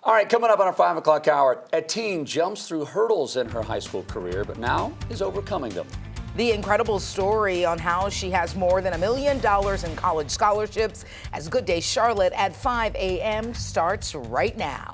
All right, coming up on our 5 o'clock hour, a teen jumps through hurdles in her high school career, but now is overcoming them. The incredible story on how she has more than $1 million in college scholarships as Good Day Charlotte at 5 a.m. starts right now.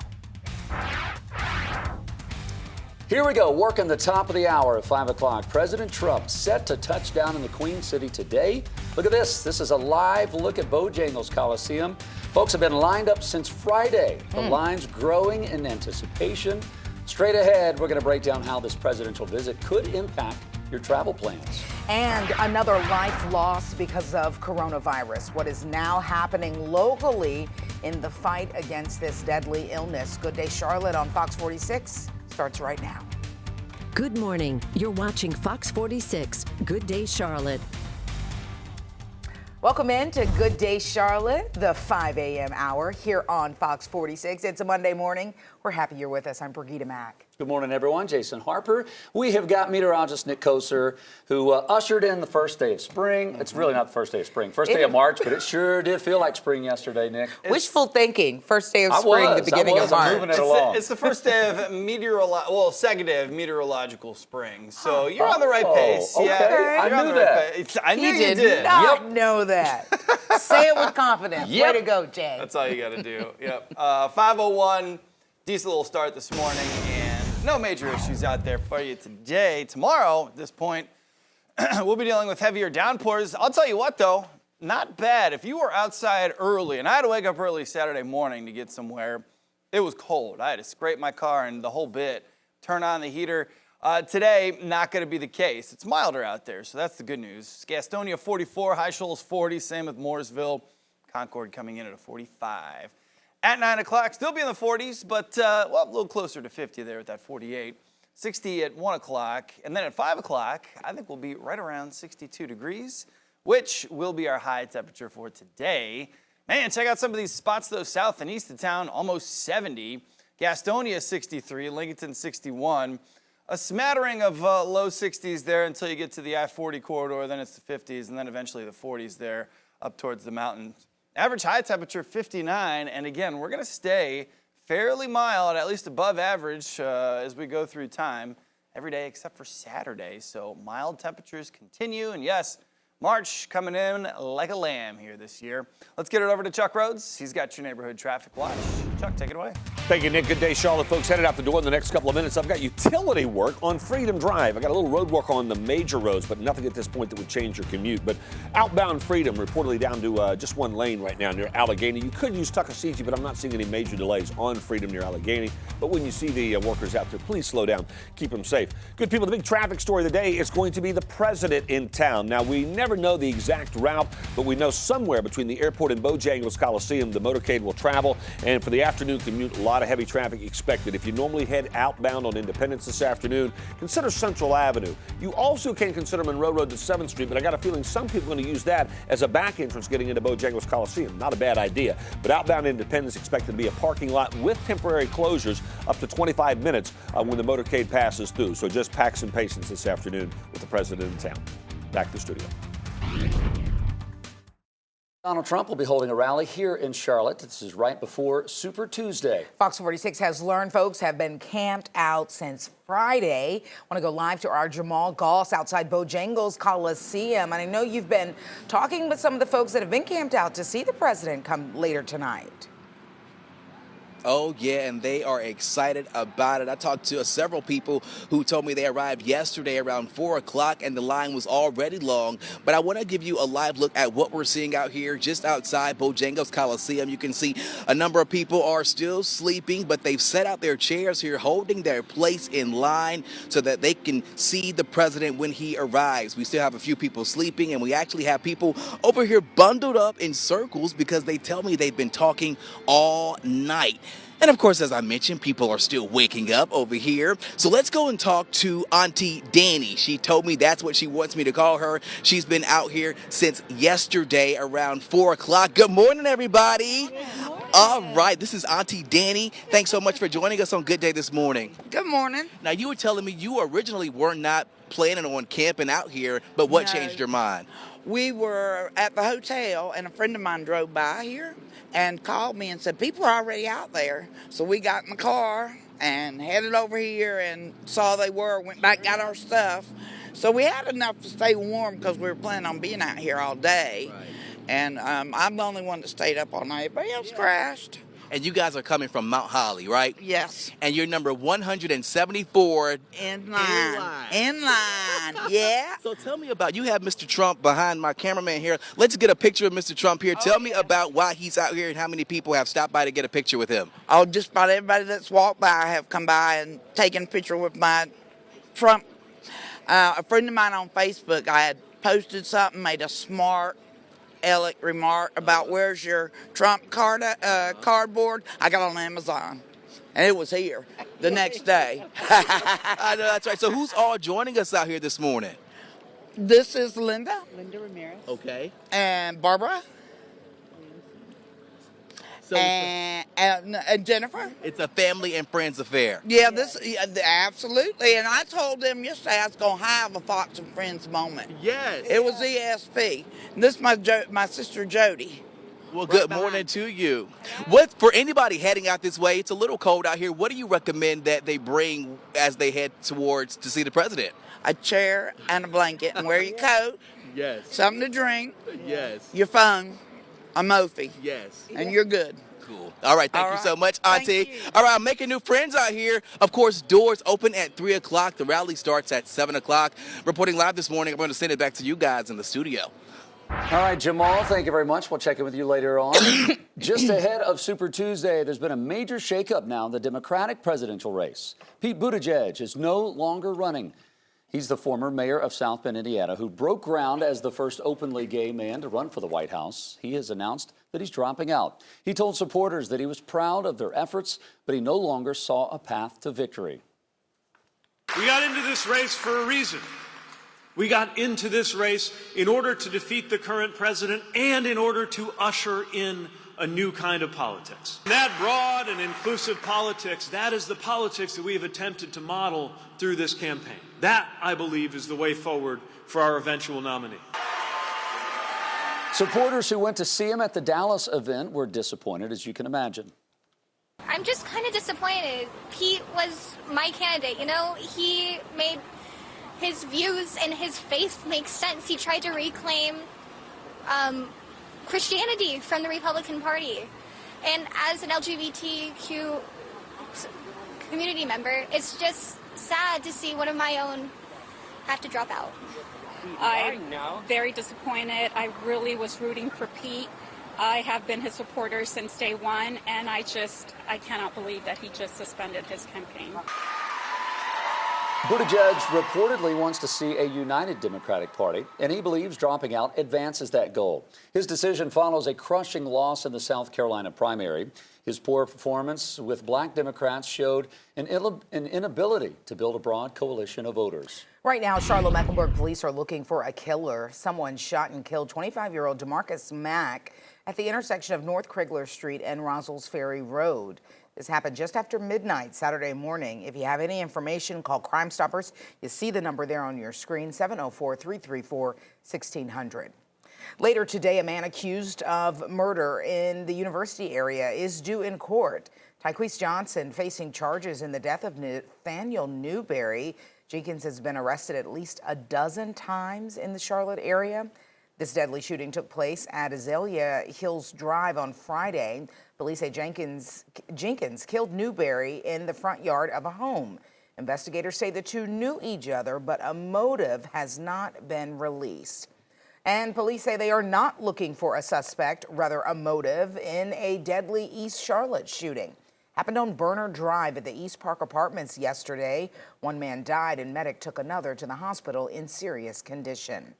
Here we go, working the top of the hour at 5 o'clock. President Trump set to touch down in the Queen City today. Look at this. This is a live look at Bojangles Coliseum. Folks have been lined up since Friday. The line's growing in anticipation. Straight ahead, we're going to break down how this presidential visit could impact your travel plans. And another life lost because of coronavirus. What is now happening locally in the fight against this deadly illness? Good Day Charlotte on Fox 46 starts right now. Good morning. You're watching Fox 46. Good Day Charlotte. Welcome in to Good Day Charlotte, the 5 a.m. hour here on Fox 46. It's a Monday morning. We're happy you're with us. I'm Brigida Mack. Good morning, everyone. Jason Harper. We have got meteorologist Nick Koser, who ushered in the first day of spring. It's really not the first day of spring, first day of March, but it sure did feel like spring yesterday, Nick. Wishful thinking. First day of spring, the beginning of March. Moving it along. It's the first day of second day of meteorological spring. So you're on the right pace. Okay. Yeah, I knew that. I knew He you did not know that. Say it with confidence. Yep. Way to go, Jay. That's all you got to do. Yep. 5:01. Decent little start this morning, and no major issues out there for you today. Tomorrow, at this point, we'll be dealing with heavier downpours. I'll tell you what, though, not bad. If you were outside early, and I had to wake up early Saturday morning to get somewhere, it was cold. I had to scrape my car and the whole bit, turn on the heater. Today, not going to be the case. It's milder out there, so that's the good news. Gastonia 44, High Shoals 40, same with Mooresville. Concord coming in at a 45. At 9 o'clock, still be in the 40s, but a little closer to 50 there at that 48. 60 at 1 o'clock, and then at 5 o'clock, I think we'll be right around 62 degrees, which will be our high temperature for today. Man, check out some of these spots, though, south and east of town, almost 70. Gastonia 63, Lincolnton 61. A smattering of low 60s there until you get to the I-40 corridor, then it's the 50s, and then eventually the 40s there up towards the mountains. Average high temperature 59, and again, we're going to stay fairly mild, at least above average as we go through time every day except for Saturday. So mild temperatures continue, and yes, March coming in like a lamb here this year. Let's get it over to Chuck Rhodes. He's got your neighborhood traffic watch. Chuck, take it away. Thank you, Nick. Good day, Charlotte. Folks, headed out the door in the next couple of minutes. I've got utility work on Freedom Drive. I got a little road work on the major roads, but nothing at this point that would change your commute. But outbound Freedom reportedly down to just one lane right now near Allegheny. You could use Tuckasegee, but I'm not seeing any major delays on Freedom near Allegheny. But when you see the workers out there, please slow down. Keep them safe. Good people, the big traffic story of the day is going to be the president in town. Now, we never know the exact route, but we know somewhere between the airport and Bojangles Coliseum, the motorcade will travel. And for the afternoon commute, a lot of heavy traffic expected. If you normally head outbound on Independence this afternoon, consider Central Avenue. You also can consider Monroe Road to 7th Street, but I got a feeling some people are going to use that as a back entrance getting into Bojangles Coliseum. Not a bad idea. But outbound Independence expected to be a parking lot with temporary closures up to 25 minutes when the motorcade passes through. So just pack some patience this afternoon with the president in town. Back to the studio. Donald Trump will be holding a rally here in Charlotte. This is right before Super Tuesday. Fox 46 has learned folks have been camped out since Friday. Want to go live to our Jamal Goss outside Bojangles Coliseum. And I know you've been talking with some of the folks that have been camped out to see the president come later tonight. Oh, yeah, and they are excited about it. I talked to several people who told me they arrived yesterday around 4 o'clock and the line was already long. But I want to give you a live look at what we're seeing out here just outside Bojangles Coliseum. You can see a number of people are still sleeping, but they've set out their chairs here holding their place in line so that they can see the president when he arrives. We still have a few people sleeping, and we actually have people over here bundled up in circles because they tell me they've been talking all night. And of course, as I mentioned, people are still waking up over here. So let's go and talk to Auntie Danny. She told me that's what she wants me to call her. She's been out here since yesterday around 4 o'clock. Good morning, everybody. Good morning. All right, this is Auntie Danny. Thanks so much for joining us on Good Day this morning. Good morning. Now, you were telling me you originally were not planning on camping out here, but what changed your mind? We were at the hotel, and a friend of mine drove by here and called me and said, people are already out there. So we got in the car and headed over here and saw they were, went back, got our stuff. So we had enough to stay warm because we were planning on being out here all day. Right. And I'm the only one that stayed up all night. Everybody else crashed. And you guys are coming from Mount Holly, right? Yes. And you're number 174. In line. In line. Yeah. So tell me about, you have Mr. Trump behind my cameraman here. Let's get a picture of Mr. Trump here. Tell me about why he's out here and how many people have stopped by to get a picture with him. Oh, just about everybody that's walked by have come by and taken a picture with my Trump. A friend of mine on Facebook, I had posted something, made a smart aleck remark about where's your Trump cardboard. I got on Amazon, and it was here the next day. I know, that's right. So who's all joining us out here this morning? This is Linda Ramirez. Okay. and Barbara So and Jennifer. it's a family and friends affair. Yeah, absolutely. And I told them yesterday I was gonna have a Fox and Friends moment. Yes. It was ESP. This is my sister Jody. Well, good morning to you. What, for anybody heading out this way, it's a little cold out here. What do you recommend that they bring as they head towards to see the president? A chair and a blanket, and wear your coat, Yes. something to drink, Yes. your phone, a Mophie, Yes. and you're good. Cool. All right. Thank All you right. so much, Thank Auntie. you. All right. I'm making new friends out here. Of course, doors open at 3 o'clock. The rally starts at 7 o'clock. Reporting live this morning, I'm going to send it back to you guys in the studio. All right, Jamal, thank you very much. We'll check in with you later on. Just ahead of Super Tuesday, there's been a major shakeup now in the Democratic presidential race. Pete Buttigieg is no longer running. He's the former mayor of South Bend, Indiana, who broke ground as the first openly gay man to run for the White House. He has announced that he's dropping out. He told supporters that he was proud of their efforts, but he no longer saw a path to victory. We got into this race for a reason. We got into this race in order to defeat the current president and in order to usher in a new kind of politics. That broad and inclusive politics, that is the politics that we have attempted to model through this campaign. That, I believe, is the way forward for our eventual nominee. Supporters who went to see him at the Dallas event were disappointed, as you can imagine. I'm just kind of disappointed. Pete was my candidate, you know? He made his views and his faith make sense. He tried to reclaim Christianity from the Republican Party. And as an LGBTQ community member, it's just sad to see one of my own have to drop out. I'm very disappointed. I really was rooting for Pete. I have been his supporter since day one, and I cannot believe that he just suspended his campaign. Buttigieg reportedly wants to see a united Democratic Party, and he believes dropping out advances that goal. His decision follows a crushing loss in the South Carolina primary. His poor performance with black Democrats showed an inability to build a broad coalition of voters. Right now, Charlotte-Mecklenburg police are looking for a killer. Someone shot and killed 25-year-old DeMarcus Mack at the intersection of North Crigler Street and Roswell's Ferry Road. This happened just after midnight Saturday morning. If you have any information, call Crime Stoppers. You see the number there on your screen, 704-334-1600. Later today, a man accused of murder in the university area is due in court. Tyquise Johnson facing charges in the death of Nathaniel Newberry. Jenkins has been arrested at least a dozen times in the Charlotte area. This deadly shooting took place at Azalea Hills Drive on Friday. Police say Jenkins killed Newberry in the front yard of a home. Investigators say the two knew each other, but a motive has not been released. And police say they are not looking for a suspect, rather a motive, in a deadly East Charlotte shooting. Happened on Burner Drive at the East Park Apartments yesterday. One man died and medic took another to the hospital in serious condition.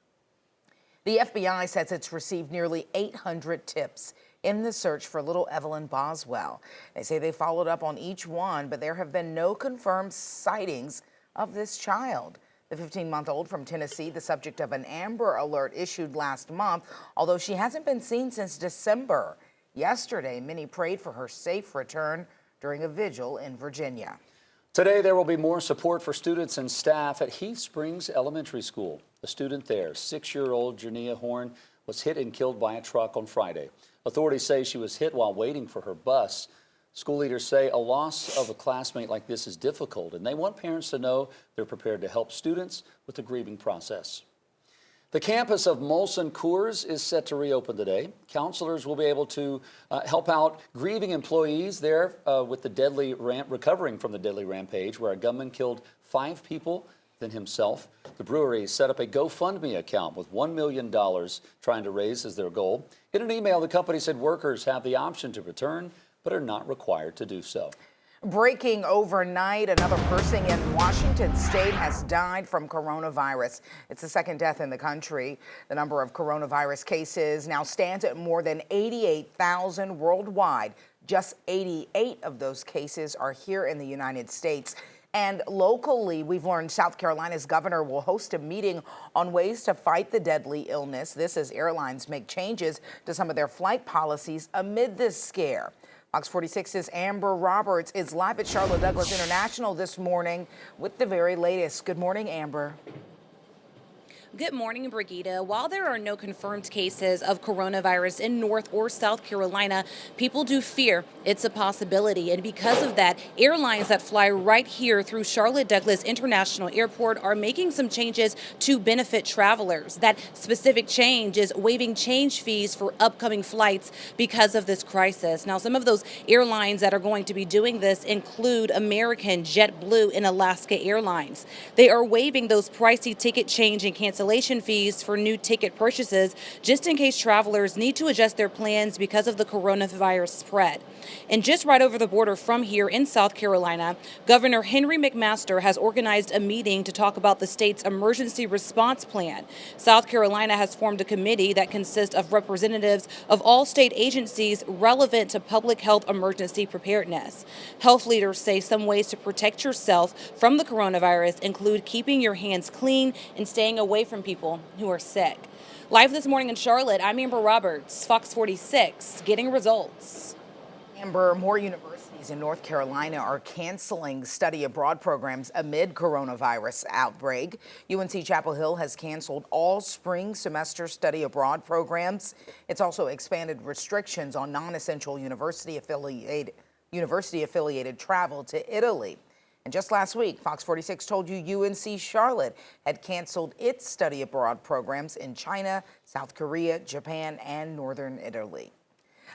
The FBI says it's received nearly 800 tips in the search for little Evelyn Boswell. They say they followed up on each one, but there have been no confirmed sightings of this child. The 15-month-old from Tennessee, the subject of an Amber Alert issued last month, although she hasn't been seen since December. Yesterday, many prayed for her safe return during a vigil in Virginia. Today, there will be more support for students and staff at Heath Springs Elementary School. A student there, 6-year-old Jania Horn, was hit and killed by a truck on Friday. Authorities say she was hit while waiting for her bus. School leaders say a loss of a classmate like this is difficult, and they want parents to know they're prepared to help students with the grieving process. The campus of Molson Coors is set to reopen today. Counselors will be able to help out grieving employees there with the recovering from the deadly rampage where a gunman killed 5 people, then himself. The brewery set up a GoFundMe account with $1 million trying to raise as their goal. In an email, the company said workers have the option to return, but are not required to do so. Breaking overnight, another person in Washington state has died from coronavirus. It's the second death in the country. The number of coronavirus cases now stands at more than 88,000 worldwide. Just 88 of those cases are here in the United States. And locally, we've learned South Carolina's governor will host a meeting on ways to fight the deadly illness. This as airlines make changes to some of their flight policies amid this scare. Fox 46's Amber Roberts is live at Charlotte Douglas International this morning with the very latest. Good morning, Amber. Good morning, Brigida. While there are no confirmed cases of coronavirus in North or South Carolina, people do fear it's a possibility. And because of that, airlines that fly right here through Charlotte Douglas International Airport are making some changes to benefit travelers. That specific change is waiving change fees for upcoming flights because of this crisis. Now, some of those airlines that are going to be doing this include American, JetBlue, and Alaska Airlines. They are waiving those pricey ticket change and cancellation fees for new ticket purchases just in case travelers need to adjust their plans because of the coronavirus spread. And just right over the border from here in South Carolina, Governor Henry McMaster has organized a meeting to talk about the state's emergency response plan. South Carolina has formed a committee that consists of representatives of all state agencies relevant to public health emergency preparedness. Health leaders say some ways to protect yourself from the coronavirus include keeping your hands clean and staying away from people who are sick. Live this morning in Charlotte, I'm Amber Roberts, Fox 46, getting results. Amber, more universities in North Carolina are canceling study abroad programs amid coronavirus outbreak. UNC Chapel Hill has canceled all spring semester study abroad programs. It's also expanded restrictions on non-essential university affiliated travel to Italy. And just last week, Fox 46 told you UNC Charlotte had canceled its study abroad programs in China, South Korea, Japan, and Northern Italy.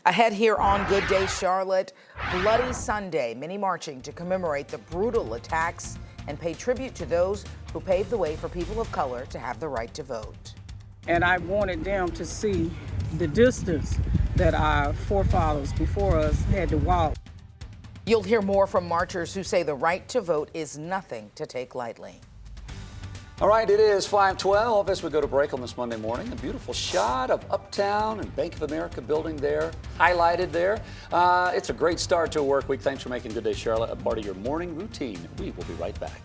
Ahead here on Good Day Charlotte, Bloody Sunday, many marching to commemorate the brutal attacks and pay tribute to those who paved the way for people of color to have the right to vote. And I wanted them to see the distance that our forefathers before us had to walk. You'll hear more from marchers who say the right to vote is nothing to take lightly. All right, it is 5:12 as we go to break on this Monday morning. A beautiful shot of Uptown and Bank of America building there, highlighted there. It's a great start to a work week. Thanks for making Good Day Charlotte a part of your morning routine. We will be right back.